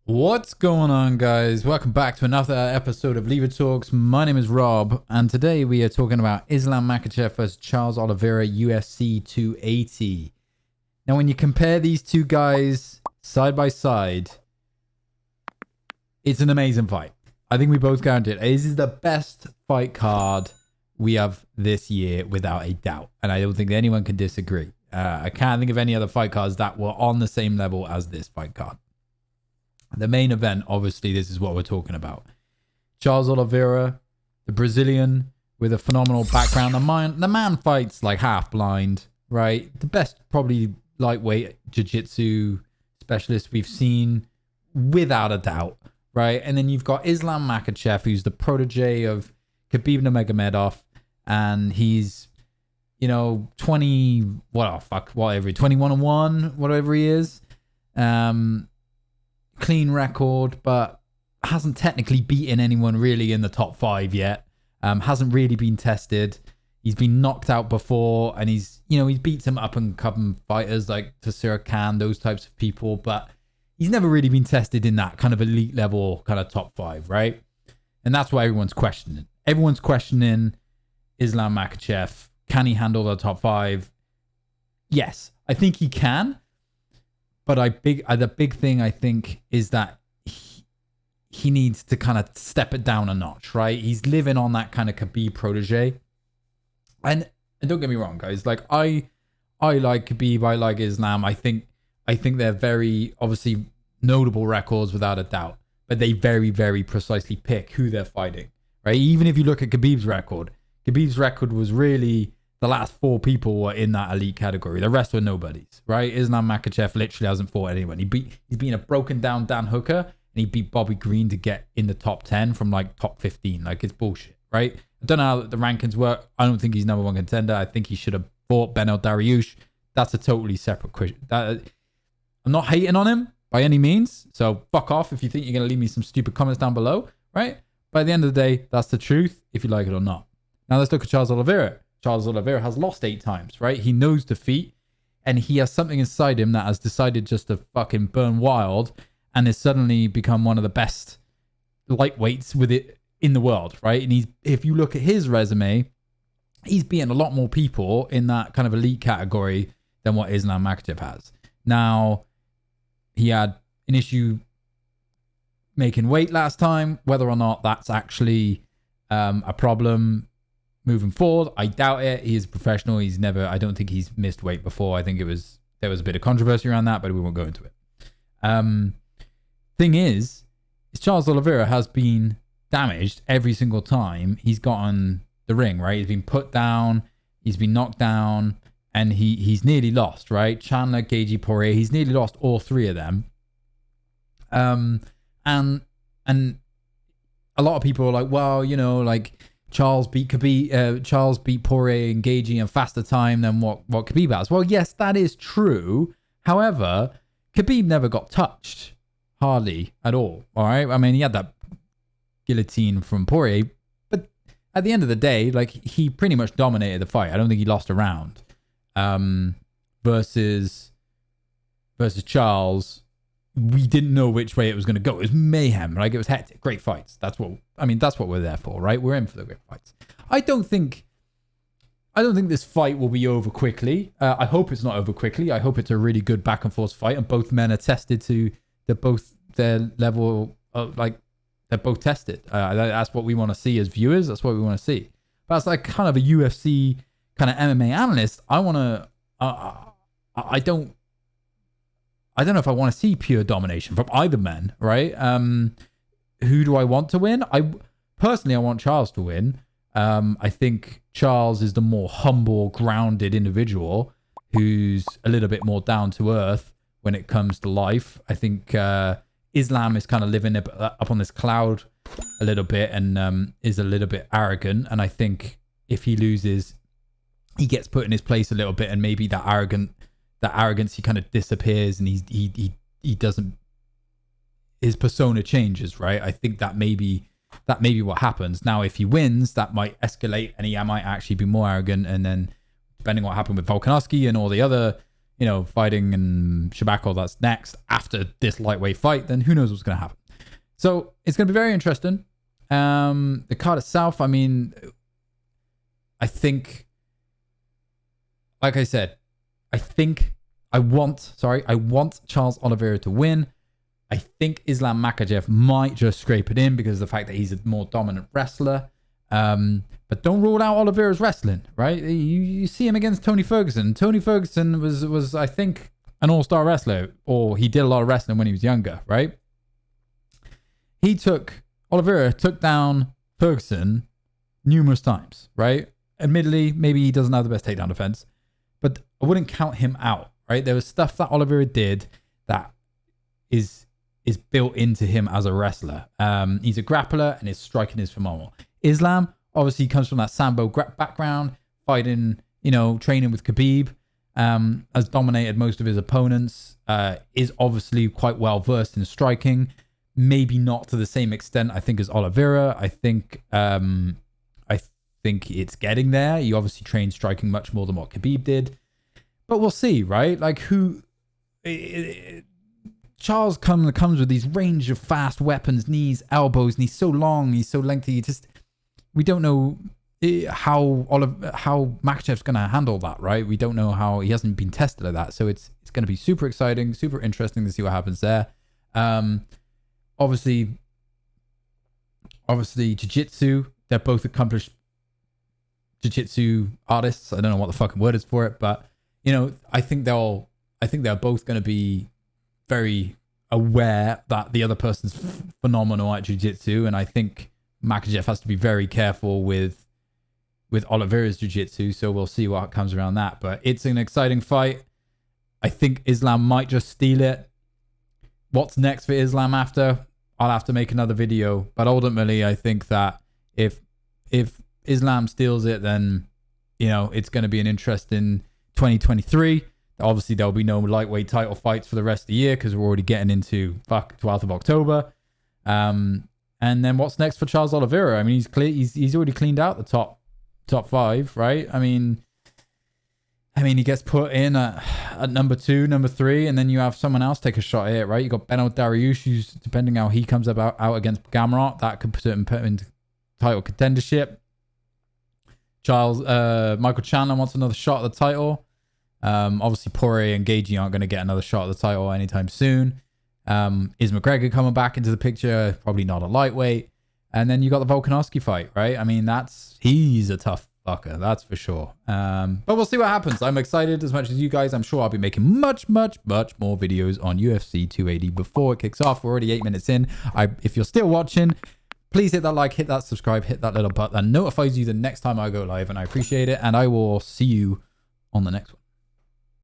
What's going on, guys? Welcome back to another episode of Lever Talks. My name is Rob, and today we are talking about Islam Makhachev versus Charles Oliveira, UFC 280. Now, when you compare these two guys side by side, it's an amazing fight. I think we both guarantee it. This is the best fight card we have this year, without a doubt, and I don't think anyone can disagree. I can't think of any other fight cards that were on the same level as this fight card. The main event, obviously, this is what we're talking about. Charles Oliveira, the Brazilian with a phenomenal background. The man fights like half blind, right? The best probably lightweight jiu-jitsu specialist we've seen, without a doubt, right? And then you've got Islam Makhachev, who's the protege of Khabib Nurmagomedov, and he's, 21-1, whatever he is. Clean record, but hasn't technically beaten anyone really in the top 5 yet. Hasn't really been tested. He's been knocked out before, and he's beat some up and coming fighters like Tasira Khan, those types of people, but he's never really been tested in that kind of elite level, kind of top 5, right? And that's why everyone's questioning. Everyone's questioning Islam Makhachev. Can he handle the top 5? Yes, I think he can. But the big thing, I think, is that he needs to kind of step it down a notch, right? He's living on that kind of Khabib protege. And don't get me wrong, guys. Like, I like Khabib, I like Islam. I think they're very, obviously, notable records without a doubt. But they very, very precisely pick who they're fighting, right? Even if you look at Khabib's record was really... the last 4 people were in that elite category. The rest were nobodies, right? Islam Makhachev literally hasn't fought anyone. He's been a broken down Dan Hooker, and he beat Bobby Green to get in the top 10 from like top 15. Like, it's bullshit, right? I don't know how the rankings work. I don't think he's number 1 contender. I think he should have fought Benel Dariush. That's a totally separate question. I'm not hating on him by any means. So fuck off if you think you're going to leave me some stupid comments down below, right? But at the end of the day, that's the truth, if you like it or not. Now let's look at Charles Oliveira. Charles Oliveira has lost 8 times, right? He knows defeat, and he has something inside him that has decided just to fucking burn wild, and has suddenly become one of the best lightweights with it in the world, right? And if you look at his resume, he's beaten a lot more people in that kind of elite category than what Islam Makhachev has. Now, he had an issue making weight last time. Whether or not that's actually a problem moving forward, I doubt it. He is a professional. I don't think he's missed weight before. I think there was a bit of controversy around that, but we won't go into it. Thing is Charles Oliveira has been damaged every single time he's gotten the ring, right? He's been put down, he's been knocked down, and he's nearly lost, right? Chandler, Gaethje, Poirier, he's nearly lost all 3 of them. And a lot of people are like, well, Charles beat Khabib, Charles beat Poirier and Gaethje in faster time than what Khabib has. Well, yes, that is true. However, Khabib never got touched, hardly at all. All right, I mean, he had that guillotine from Poirier, but at the end of the day, like, he pretty much dominated the fight. I don't think he lost a round. Versus Charles, we didn't know which way it was going to go. It was mayhem, like, it was hectic. Great fights. That's what we're there for, right? We're in for the great fights. I don't think this fight will be over quickly. I hope it's not over quickly. I hope it's a really good back and forth fight, and both men are tested to their level of, like, they're both tested. That's what we want to see as viewers. That's what we want to see. But as like kind of a UFC kind of MMA analyst, I don't know if I want to see pure domination from either men, right? Who do I want to win? I want Charles to win. I think Charles is the more humble, grounded individual who's a little bit more down to earth when it comes to life. I think Islam is kind of living up on this cloud a little bit, and is a little bit arrogant. And I think if he loses, he gets put in his place a little bit, and maybe that arrogance, he kind of disappears, and he doesn't, his persona changes, right? I think that may be what happens. Now, if he wins, that might escalate, and he might actually be more arrogant, and then depending on what happened with Volkanovski and all the other, you know, fighting in Shabako that's next after this lightweight fight, then who knows what's going to happen. So it's going to be very interesting. The card itself, I mean, I think, like I said, I want Charles Oliveira to win. I think Islam Makhachev might just scrape it in because of the fact that he's a more dominant wrestler. But don't rule out Oliveira's wrestling, right? You see him against Tony Ferguson. Tony Ferguson was I think, an all-star wrestler, or he did a lot of wrestling when he was younger, right? Oliveira took down Ferguson numerous times, right? Admittedly, maybe he doesn't have the best takedown defense, but I wouldn't count him out, right? There was stuff that Oliveira did that is built into him as a wrestler. He's a grappler and his striking is phenomenal. Islam obviously comes from that Sambo background, fighting, you know, training with Khabib, has dominated most of his opponents, is obviously quite well versed in striking, maybe not to the same extent, I think, as Oliveira. I think it's getting there. He obviously trained striking much more than what Khabib did, but we'll see, right? Like Charles comes with these range of fast weapons, knees, elbows, and he's so long, he's so lengthy. We don't know how Makhachev's going to handle that, right? We don't know how. He hasn't been tested like that, so it's going to be super exciting, super interesting to see what happens there. Obviously, jiu-jitsu. They're both accomplished jiu-jitsu artists. I don't know what the fucking word is for it, but you know, I think they're both going to be very aware that the other person's phenomenal at jiu-jitsu, and I think Makhachev has to be very careful with Oliveira's jiu-jitsu, so we'll see what comes around that. But it's an exciting fight. I think Islam might just steal it. What's next for Islam after? I'll have to make another video, but ultimately I think that if Islam steals it, then, you know, it's going to be an interesting 2023. Obviously, there'll be no lightweight title fights for the rest of the year because we're already getting into 12th of October. And then what's next for Charles Oliveira? I mean, he's already cleaned out the top 5, right? I mean, he gets put in at number 2, number 3, and then you have someone else take a shot at it, right? You got Benel Dariush, who's, depending how he comes out against Gamrot, that could put him into title contendership. Michael Chandler wants another shot at the title. Obviously, Poirier and Gagey aren't going to get another shot at the title anytime soon. Is McGregor coming back into the picture? Probably not a lightweight. And then you got the Volkanovski fight, right? I mean, he's a tough fucker, that's for sure. But we'll see what happens. I'm excited as much as you guys. I'm sure I'll be making much more videos on UFC 280 before it kicks off. We're already 8 minutes in. If you're still watching, please hit that like, hit that subscribe, hit that little button that notifies you the next time I go live, and I appreciate it. And I will see you on the next one.